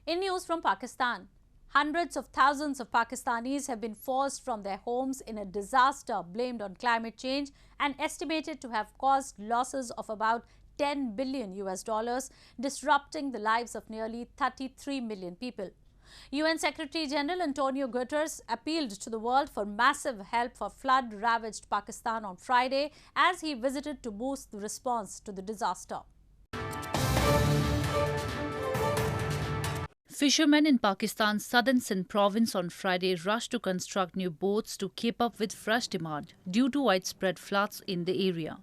In news from Pakistan, hundreds of thousands of Pakistanis have been forced from their homes in a disaster blamed on climate change and estimated to have caused losses of about 10 billion US dollars, disrupting the lives of nearly 33 million people. UN Secretary General Antonio Guterres appealed to the world for massive help for flood-ravaged Pakistan on Friday as he visited to boost the response to the disaster. Fishermen in Pakistan's southern Sindh province on Friday rushed to construct new boats to keep up with fresh demand due to widespread floods in the area.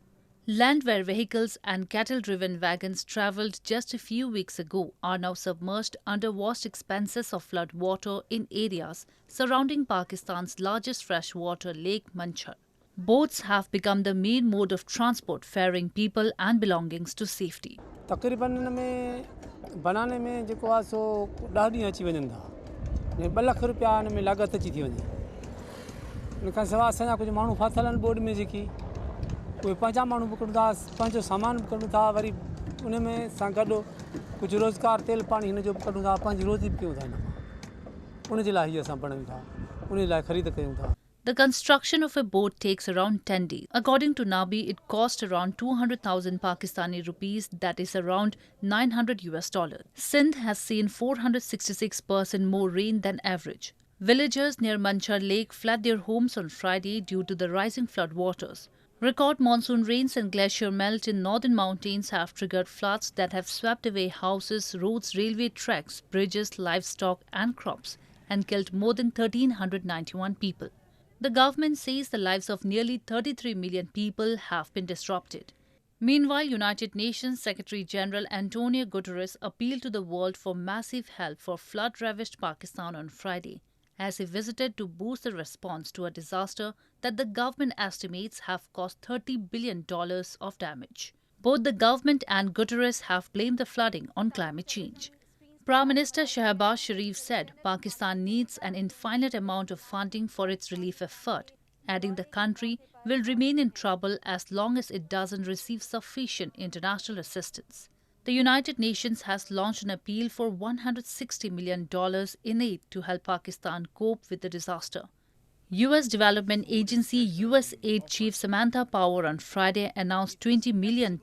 Land where vehicles and cattle-driven wagons travelled just a few weeks ago are now submerged under vast expanses of flood water in areas surrounding Pakistan's largest freshwater lake, Manchar. Boats have become the main mode of transport, ferrying people and belongings to safety. बनाने में जो आहे सो 10 ॾींहं अची वञनि था ने 2 लाख रुपया हिन में लागत अची थी वञे इन खां सवाइ असांजा कुझु माण्हू फाथल आहिनि बोर्ड में जेकी उहे पंहिंजा माण्हू पकिड़ूं था पंहिंजो सामान बि कढूं था वरी उन में सां गॾु कुझु रोज़गार तेल पाणी हिन जो बि कढूं था पंहिंजी रोज़ी बि कयूं था हिन मां उन जे लाइ हीअ असां बणायूं था उन लाइ ख़रीद कयूं था. The construction of a boat takes around 10 days. According to Nabi, it cost around 200,000 Pakistani rupees, that is around 900 US dollars. Sindh has seen 466% more rain than average. Villagers near Manchar Lake fled their homes on Friday due to the rising flood waters. Record monsoon rains and glacier melt in northern mountains have triggered floods that have swept away houses, roads, railway tracks, bridges, livestock and crops and killed more than 1,391 people. The government says the lives of nearly 33 million people have been disrupted. Meanwhile, United Nations Secretary General Antonio Guterres appealed to the world for massive help for flood-ravaged Pakistan on Friday, as he visited to boost the response to a disaster that the government estimates have caused $30 billion of damage. Both the government and Guterres have blamed the flooding on climate change. Prime Minister Shehbaz Sharif said Pakistan needs an infinite amount of funding for its relief effort, adding the country will remain in trouble as long as it doesn't receive sufficient international assistance. The United Nations has launched an appeal for $160 million in aid to help Pakistan cope with the disaster. U.S. Development Agency USAID Chief Samantha Power on Friday announced $20 million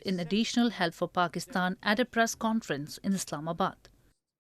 in additional help for Pakistan at a press conference in Islamabad.